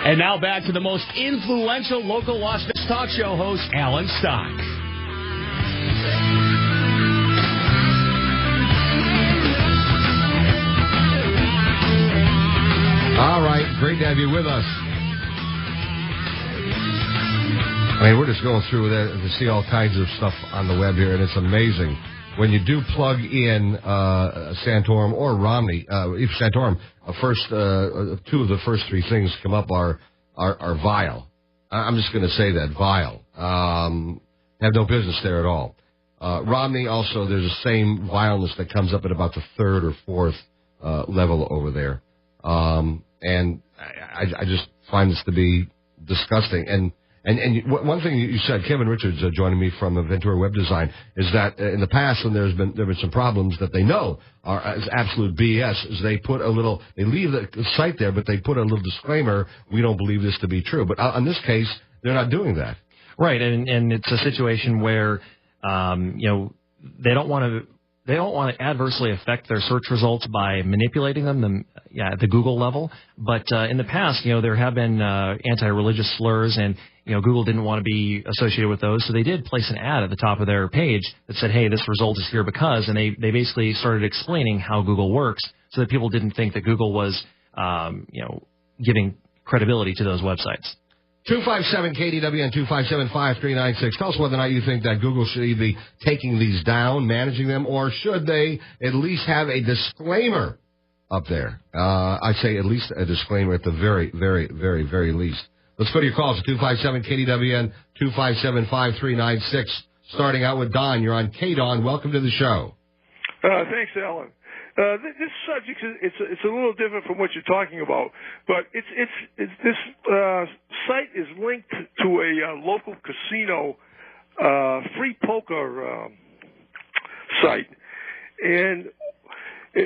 And now back to the most influential local Las Vegas talk show host, Alan Stock. All right, great to have you with us. I mean, we're just going through that to see all kinds of stuff on the web here, and it's amazing. When you do plug in Santorum or Romney, if Santorum, two of the first three things come up are vile. I'm just going to say that, vile. Have no business there at all. Romney also, there's the same vileness that comes up at about the third or fourth level over there. And I just find this to be disgusting. And one thing you said, Kevin Richards joining me from Ventura Web Design, is that in the past when there have been some problems that they know are absolute BS, is they leave the site there, but they put a little disclaimer, we don't believe this to be true. But in this case, they're not doing that. Right, and it's a situation where, they don't want to adversely affect their search results by manipulating them at the Google level. But in the past, there have been anti-religious slurs, and Google didn't want to be associated with those, so they did place an ad at the top of their page that said, "Hey, this result is here because," and they basically started explaining how Google works, so that people didn't think that Google was giving credibility to those websites. 257 KDWN 257-5396. Tell us whether or not you think that Google should either be taking these down, managing them, or should they at least have a disclaimer up there? I say at least a disclaimer at the very, very, very, very least. Let's go to your calls at 257 KDWN 257-5396. Starting out with Don. You're on K-Don. Welcome to the show. Thanks, Alan. This subject it's a little different from what you're talking about, but this site is linked to a local casino free poker site, and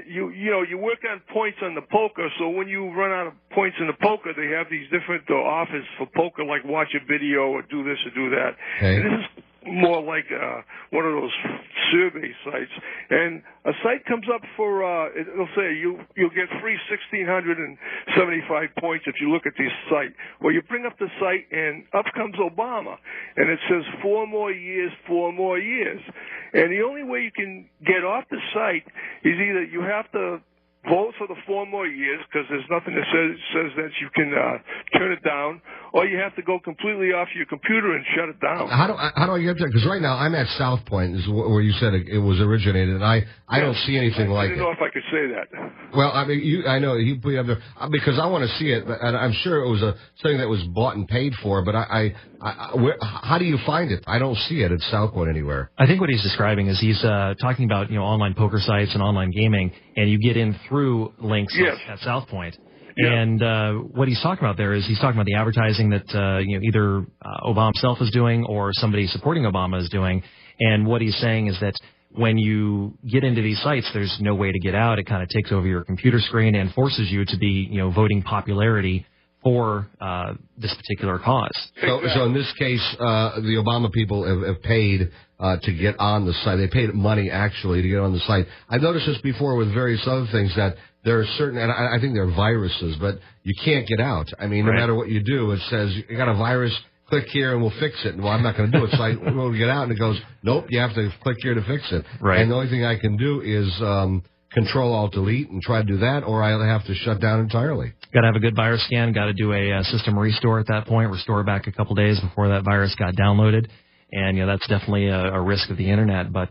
you work on points on the poker. So when you run out of points in the poker, they have these different offers for poker, like watch a video or do this or do that. Okay. And this is more like one of those survey sites, and a site comes up for it'll say you'll get free 1,675 points if you look at this site. Well, you bring up the site, and up comes Obama, and it says 4 more years, 4 more years, and the only way you can get off the site is either you have to vote for the 4 more years, because there's nothing that says that you can turn it down, or you have to go completely off your computer and shut it down. How do I get there? Because right now I'm at South Point, is where you said it was originated, and I don't see anything like it. I didn't know if I could say that. Well, I mean, I know you put it up there because I want to see it, and I'm sure it was something that was bought and paid for. But how do you find it? I don't see it at South Point anywhere. I think what he's describing is he's talking about online poker sites and online gaming, and you get in through links at South Point. Yeah. And what he's talking about there is he's talking about the advertising that either Obama himself is doing or somebody supporting Obama is doing. And what he's saying is that when you get into these sites, there's no way to get out. It kind of takes over your computer screen and forces you to be voting popularity for this particular cause. So in this case, the Obama people have paid to get on the site. They paid money, actually, to get on the site. I've noticed this before with various other things, that there are certain, and I think they're viruses, but you can't get out. I mean, no matter what you do, it says, you got a virus, click here and we'll fix it. Well, I'm not going to do it. So I will get out, and it goes, nope, you have to click here to fix it. Right. And the only thing I can do is Control-Alt-Delete and try to do that, or I'll have to shut down entirely. Got to have a good virus scan. Got to do a system restore at that point. Restore back a couple days before that virus got downloaded. And that's definitely a risk of the internet. But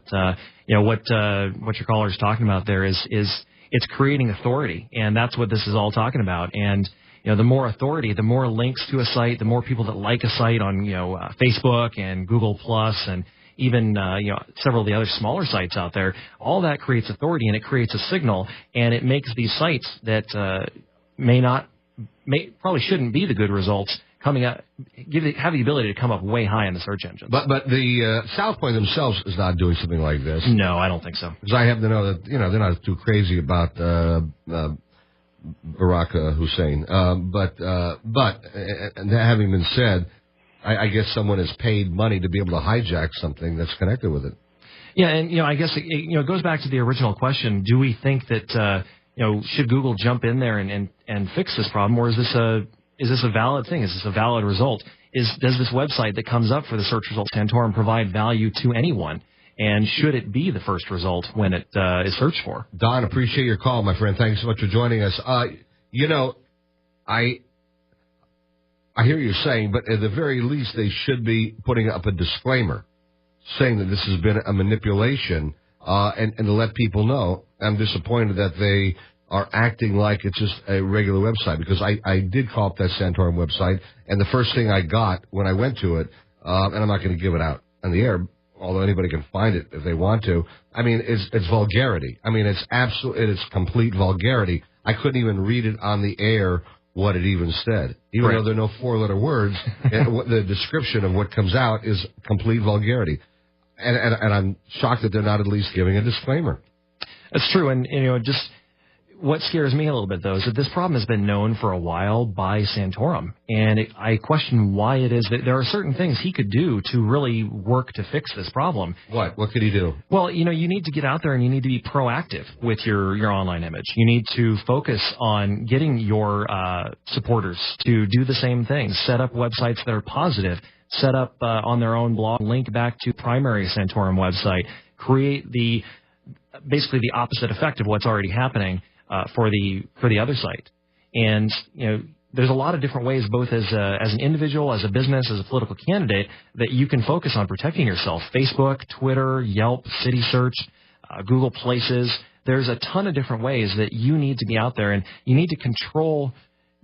what your caller is talking about there is it's creating authority, and that's what this is all talking about. And the more authority, the more links to a site, the more people that like a site on Facebook and Google Plus and even several of the other smaller sites out there. All that creates authority, and it creates a signal, and it makes these sites that probably shouldn't be the good results coming up, have the ability to come up way high in the search engines. But the South Point themselves is not doing something like this. No, I don't think so. Because I happen to know that they're not too crazy about Barack Hussein. But and that having been said, I guess someone has paid money to be able to hijack something that's connected with it. Yeah, and I guess it goes back to the original question: do we think that should Google jump in there and fix this problem, or is this is this a valid thing? Is this a valid result? Does this website that comes up for the search result Santorum provide value to anyone? And should it be the first result when it is searched for? Don, appreciate your call, my friend. Thanks so much for joining us. You know, I hear you saying, but at the very least, they should be putting up a disclaimer saying that this has been a manipulation, and to let people know. I'm disappointed that they are acting like it's just a regular website, because I did call up that Santorum website, and the first thing I got when I went to it, and I'm not going to give it out on the air, although anybody can find it if they want to. I mean, it's vulgarity. I mean, it's complete vulgarity. I couldn't even read it on the air what it even said. Even though there are no four-letter words, the description of what comes out is complete vulgarity. And I'm shocked that they're not at least giving a disclaimer. That's true, and just what scares me a little bit, though, is that this problem has been known for a while by Santorum, and I question why it is that there are certain things he could do to really work to fix this problem. What could he do? Well, you need to get out there and you need to be proactive with your online image. You need to focus on getting your supporters to do the same things, set up websites that are positive, set up on their own blog, link back to primary Santorum website, create basically the opposite effect of what's already happening for the other site. And there's a lot of different ways, both as an individual, as a business, as a political candidate, that you can focus on protecting yourself. Facebook, Twitter, Yelp, City Search, Google Places. There's a ton of different ways that you need to be out there, and you need to control.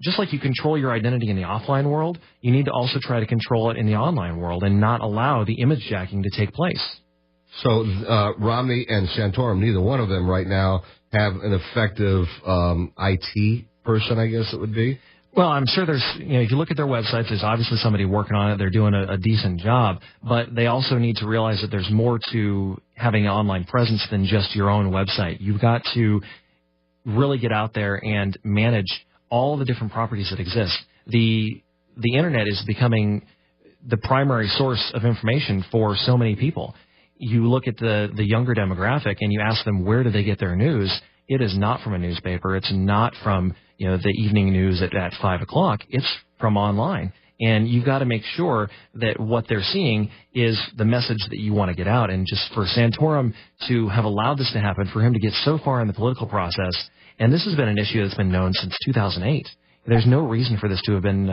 Just like you control your identity in the offline world, you need to also try to control it in the online world and not allow the image jacking to take place. So Romney and Santorum, neither one of them right now have an effective IT person, I guess it would be? Well, I'm sure there's, if you look at their websites, there's obviously somebody working on it. They're doing a decent job, but they also need to realize that there's more to having an online presence than just your own website. You've got to really get out there and manage all the different properties that exist. The internet is becoming the primary source of information for so many people. You look at the younger demographic and you ask them, where do they get their news? It is not from a newspaper. It's not from the evening news at 5 o'clock. It's from online. And you've got to make sure that what they're seeing is the message that you want to get out. And just for Santorum to have allowed this to happen, for him to get so far in the political process, and this has been an issue that's been known since 2008. There's no reason for this to have been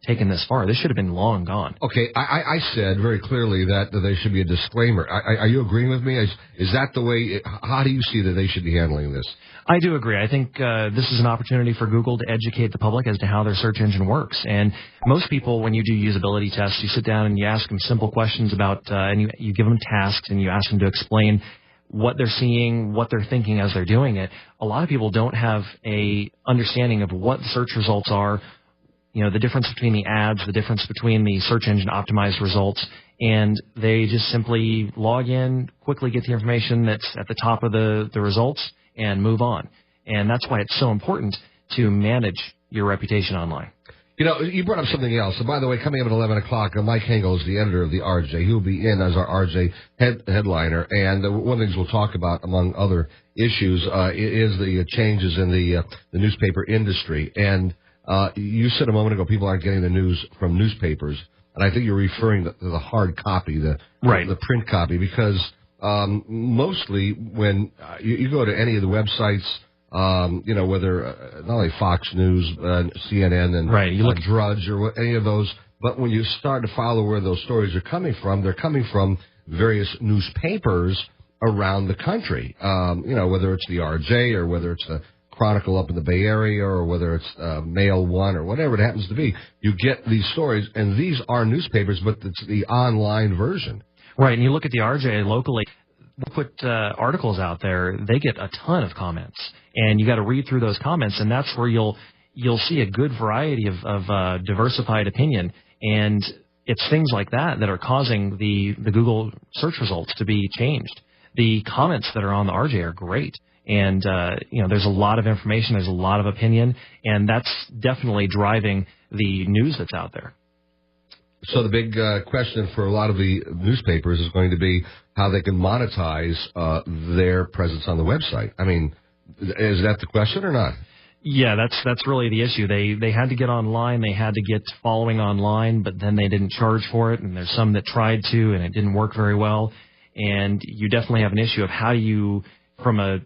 taken this far. This should have been long gone. Okay, I said very clearly that there should be a disclaimer. Are you agreeing with me? Is that the way? How do you see that they should be handling this? I do agree. I think this is an opportunity for Google to educate the public as to how their search engine works. And most people, when you do usability tests, you sit down and you ask them simple questions about, and you give them tasks and you ask them to explain what they're seeing, what they're thinking as they're doing it. A lot of people don't have a understanding of what the search results are, the difference between the ads, the difference between the search engine optimized results, and they just simply log in, quickly get the information that's at the top of the results, and move on. And that's why it's so important to manage your reputation online. You brought up something else. And by the way, coming up at 11 o'clock, Mike Hengel is the editor of the RJ. He'll be in as our RJ headliner. And one of the things we'll talk about, among other issues, is the changes in the newspaper industry. And you said a moment ago people aren't getting the news from newspapers. And I think you're referring to the hard copy, the print copy, because mostly when you go to any of the websites, whether not only Fox News, CNN, and you look Drudge or any of those, but when you start to follow where those stories are coming from, they're coming from various newspapers around the country. Whether it's the RJ or whether it's the Chronicle up in the Bay Area or whether it's Mail One or whatever it happens to be, you get these stories, and these are newspapers, but it's the online version. Right, and you look at the RJ locally. They put articles out there, they get a ton of comments, and you got to read through those comments, and that's where you'll see a good variety of diversified opinion, and it's things like that are causing the Google search results to be changed. The comments that are on the RJ are great, and there's a lot of information, there's a lot of opinion, and that's definitely driving the news that's out there. So the big question for a lot of the newspapers is going to be how they can monetize their presence on the website. I mean, is that the question or not? Yeah, that's really the issue. They had to get online, they had to get following online, but then they didn't charge for it, and there's some that tried to, and it didn't work very well. And you definitely have an issue of how do you, from a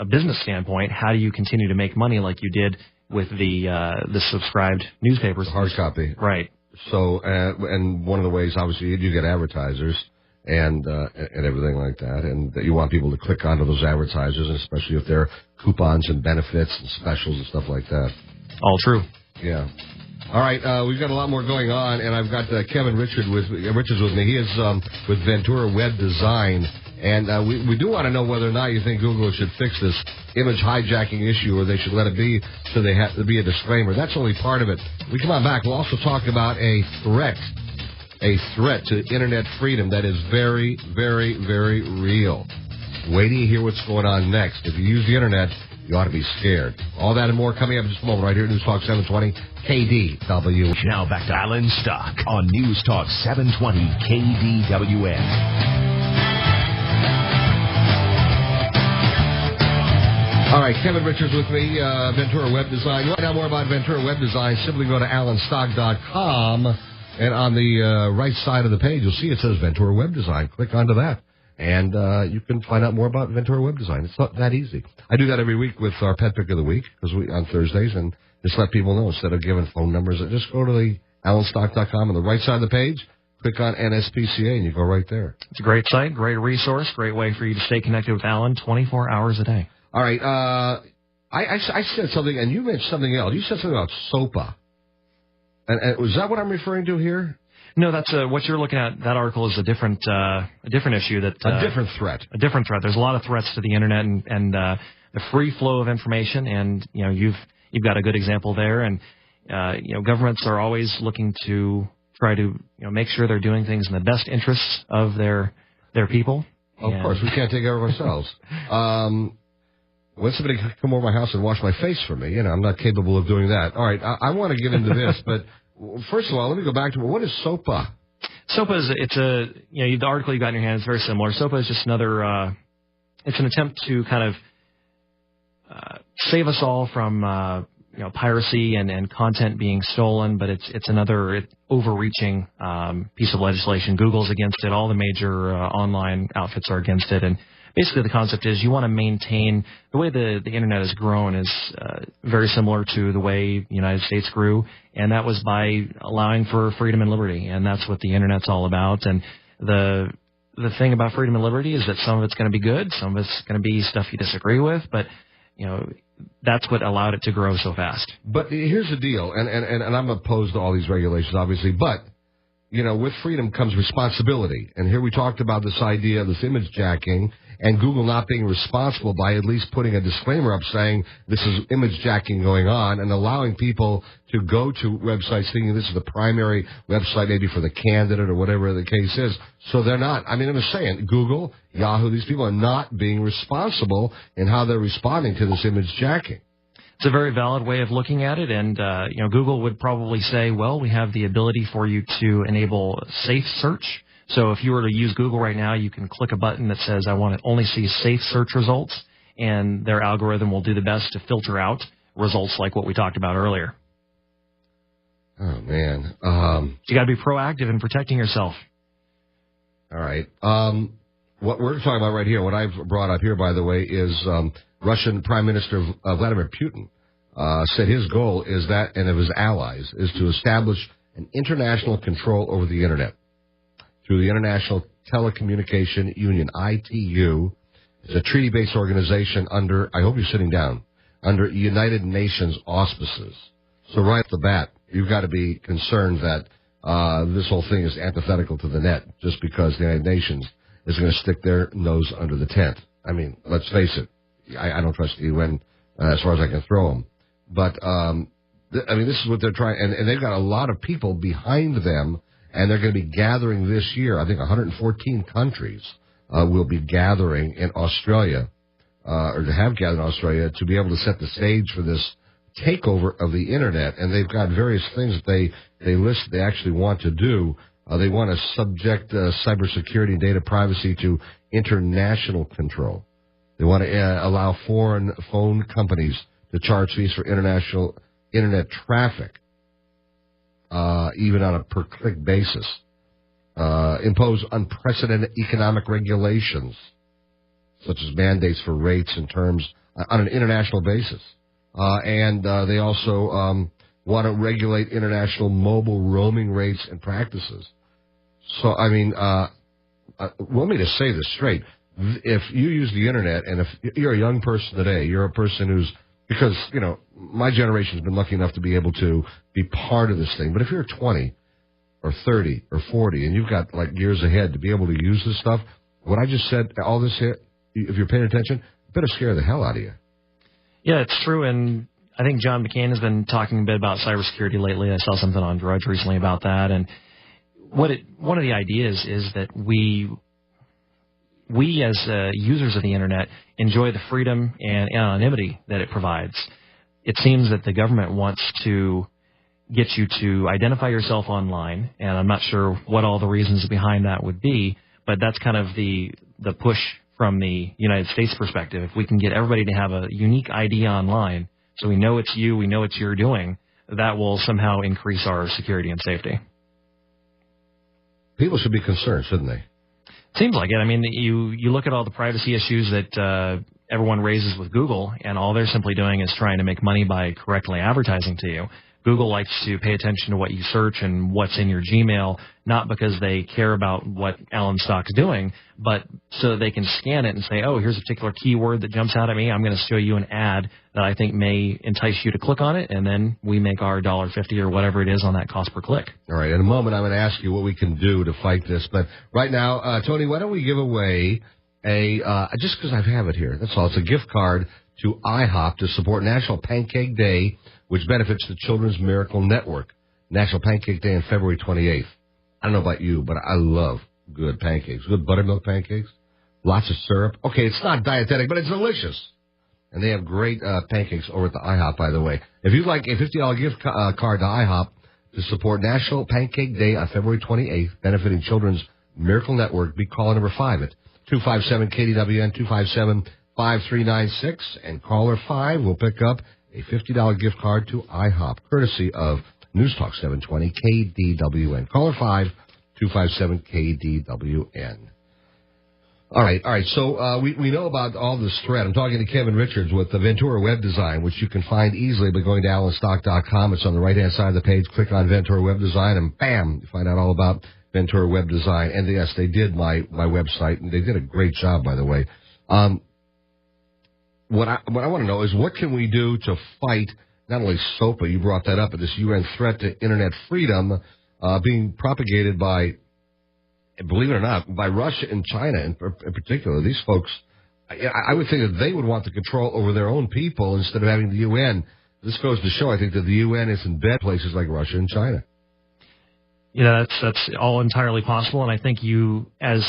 business standpoint, how do you continue to make money like you did with the subscribed newspapers? The hard copy. Right. So, and one of the ways, obviously, you do get advertisers and everything like that, and that you want people to click onto those advertisers, and especially if they're coupons and benefits and specials and stuff like that. All true. Yeah. All right, we've got a lot more going on, and I've got Kevin Richards with me. He is with Ventura Web Design, and we do want to know whether or not you think Google should fix this image hijacking issue, or they should let it be so they have to be a disclaimer. That's only part of it. We come on back. We'll also talk about a threat to internet freedom that is very, very, very real. Wait till you hear what's going on next. If you use the internet, you ought to be scared. All that and more coming up in just a moment right here at News Talk 720 KDWN. Now back to Alan Stock on News Talk 720 KDWN. All right, Kevin Richards with me, Ventura Web Design. You want to know more about Ventura Web Design, simply go to alanstock.com, and on the right side of the page, you'll see it says Ventura Web Design. Click onto that, and you can find out more about Ventura Web Design. It's not that easy. I do that every week with our Pet Pick of the Week on Thursdays, and just let people know instead of giving phone numbers. Just go to the alanstock.com on the right side of the page, click on NSPCA, and you go right there. It's a great site, great resource, great way for you to stay connected with Alan 24 hours a day. All right, I said something, and you mentioned something else. You said something about SOPA. And was that what I'm referring to here? No, that's what you're looking at. That article is a different issue. A different threat. A different threat. There's a lot of threats to the internet and the free flow of information. And you've got a good example there. And governments are always looking to try to make sure they're doing things in the best interests of their people. Of course, we can't take care of ourselves. When somebody come over my house and wash my face for me, I'm not capable of doing that. All right, I want to get into this, but first of all, let me go back to what is SOPA? SOPA is the article you got in your hand is very similar. SOPA is just another. It's an attempt to kind of save us all from piracy and content being stolen, but it's another overreaching piece of legislation. Google's against it. All the major online outfits are against it, and basically the concept is you want to maintain the way the internet has grown is very similar to the way the United States grew, and that was by allowing for freedom and liberty, and that's what the internet's all about. And the thing about freedom and liberty is that some of it's going to be good, some of it's going to be stuff you disagree with, but that's what allowed it to grow so fast. But here's the deal, and I'm opposed to all these regulations, obviously, but with freedom comes responsibility. And here we talked about this idea of this image jacking and Google not being responsible by at least putting a disclaimer up saying this is image jacking going on and allowing people to go to websites thinking this is the primary website maybe for the candidate or whatever the case is. So they're not. I mean, I'm just saying, Google, Yahoo, these people are not being responsible in how they're responding to this image jacking. It's a very valid way of looking at it, and Google would probably say, well, we have the ability for you to enable safe search. So if you were to use Google right now, you can click a button that says, I want to only see safe search results, and their algorithm will do the best to filter out results like what we talked about earlier. Oh, man. You got to be proactive in protecting yourself. All right. What we're talking about right here, what I've brought up here, by the way, is Russian Prime Minister Vladimir Putin said his goal is that, and of his allies, is to establish an international control over the Internet through the International Telecommunication Union, ITU. It's a treaty-based organization under, I hope you're sitting down, under United Nations auspices. So right off the bat, you've got to be concerned that this whole thing is antithetical to the net just because the United Nations is going to stick their nose under the tent. I mean, let's face it. I don't trust the UN as far as I can throw them. But, this is what they're trying, and they've got a lot of people behind them, and they're going to be gathering this year. I think 114 countries will be gathering in Australia, or to have gathered in Australia, to be able to set the stage for this takeover of the Internet. And they've got various things that they list they actually want to do. They want to subject cybersecurity and data privacy to international control. They want to allow foreign phone companies to charge fees for international internet traffic, even on a per-click basis. Impose unprecedented economic regulations, such as mandates for rates and terms on an international basis. And they also want to regulate international mobile roaming rates and practices. So, I mean, want me to say this straight. If you use the internet, and if you're a young person today, you're a person who's, because, you know, my generation's been lucky enough to be able to be part of this thing. But if you're 20 or 30 or 40 and you've got, like, years ahead to be able to use this stuff, what I just said, all this here, if you're paying attention, it better scare the hell out of you. Yeah, it's true. And I think John McCain has been talking a bit about cybersecurity lately. I saw something on Drudge recently about that. And one of the ideas is that we as users of the internet enjoy the freedom and anonymity that it provides. It seems that the government wants to get you to identify yourself online, and I'm not sure what all the reasons behind that would be, but that's kind of the push from the United States perspective. If we can get everybody to have a unique ID online, so we know it's you, we know it's you're doing, that will somehow increase our security and safety. People should be concerned, shouldn't they? Seems like it. I mean, you look at all the privacy issues that everyone raises with Google, and all they're simply doing is trying to make money by correctly advertising to you. Google likes to pay attention to what you search and what's in your Gmail, not because they care about what Alan Stock's doing, but so that they can scan it and say, oh, here's a particular keyword that jumps out at me. I'm going to show you an ad that I think may entice you to click on it, and then we make our $1.50 or whatever it is on that cost per click. All right. In a moment, I'm going to ask you what we can do to fight this. But right now, Tony, why don't we give away just because I have it here, that's all. It's a gift card to IHOP to support National Pancake Day, which benefits the Children's Miracle Network. National Pancake Day on February 28th. I don't know about you, but I love good pancakes. Good buttermilk pancakes. Lots of syrup. Okay, it's not dietetic, but it's delicious. And they have great pancakes over at the IHOP, by the way. If you'd like a $50 gift card to IHOP to support National Pancake Day on February 28th, benefiting Children's Miracle Network, be caller number 5 at 257-KDWN, 257-5396. And caller 5 will pick up a $50 gift card to IHOP, courtesy of News Talk 720 KDWN. Caller 5, 257-KDWN. All right. So we know about all this threat. I'm talking to Kevin Richards with the Ventura Web Design, which you can find easily by going to alanstock.com. It's on the right-hand side of the page. Click on Ventura Web Design, and bam, you find out all about Ventura Web Design. And yes, they did my website, and they did a great job, by the way. What I want to know is, what can we do to fight not only SOPA, you brought that up, but this UN threat to internet freedom being propagated by, believe it or not, by Russia and China in particular. These folks, I would think that they would want the control over their own people instead of having the UN. This goes to show, I think, that the UN is in bad places like Russia and China. Yeah, that's all entirely possible, and I think you, as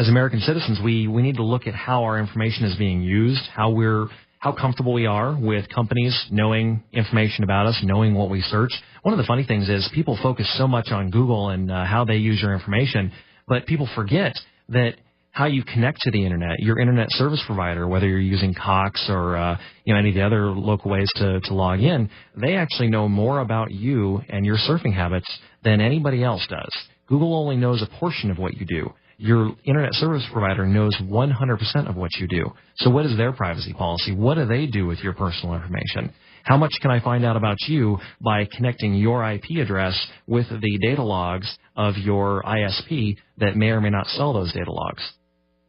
American citizens, we need to look at how our information is being used, how comfortable we are with companies knowing information about us, knowing what we search. One of the funny things is people focus so much on Google and how they use your information, but people forget that how you connect to the internet, your internet service provider, whether you're using Cox or any of the other local ways to log in, they actually know more about you and your surfing habits than anybody else does. Google only knows a portion of what you do. Your internet service provider knows 100% of what you do. So what is their privacy policy? What do they do with your personal information? How much can I find out about you by connecting your IP address with the data logs of your ISP that may or may not sell those data logs?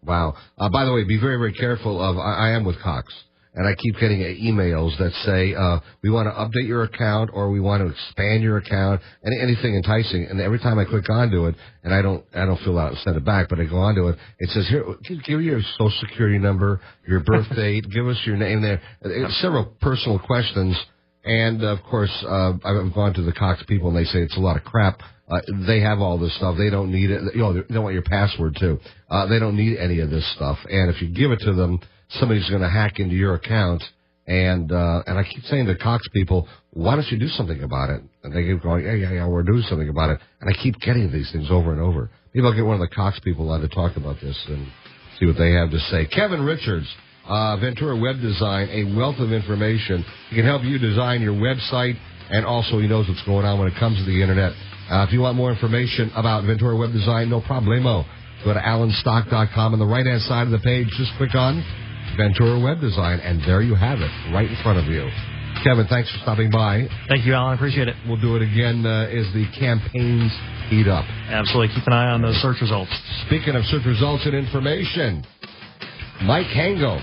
Wow. By the way, be very, very careful of, I am with Cox, and I keep getting emails that say, we want to update your account, or we want to expand your account, and anything enticing. And every time I click onto it, and I don't fill out and send it back, but I go onto it, it says, here, give your social security number, your birth date, give us your name there. Several personal questions. And of course, I've gone to the Cox people, and they say it's a lot of crap. They have all this stuff. They don't need it. They don't want your password too. They don't need any of this stuff. And if you give it to them, somebody's going to hack into your account. And I keep saying to Cox people, why don't you do something about it? And they keep going, yeah, we're doing something about it. And I keep getting these things over and over. Maybe I'll get one of the Cox people on to talk about this and see what they have to say. Kevin Richards, Ventura Web Design, a wealth of information. He can help you design your website, and also he knows what's going on when it comes to the Internet. If you want more information about Ventura Web Design, no problemo. Go to allenstock.com. On the right-hand side of the page, just click on Ventura Web Design, and there you have it, right in front of you. Kevin, thanks for stopping by. Thank you, Alan. Appreciate it. We'll do it again as the campaigns heat up. Absolutely. Keep an eye on those search results. Speaking of search results and information, Mike Hango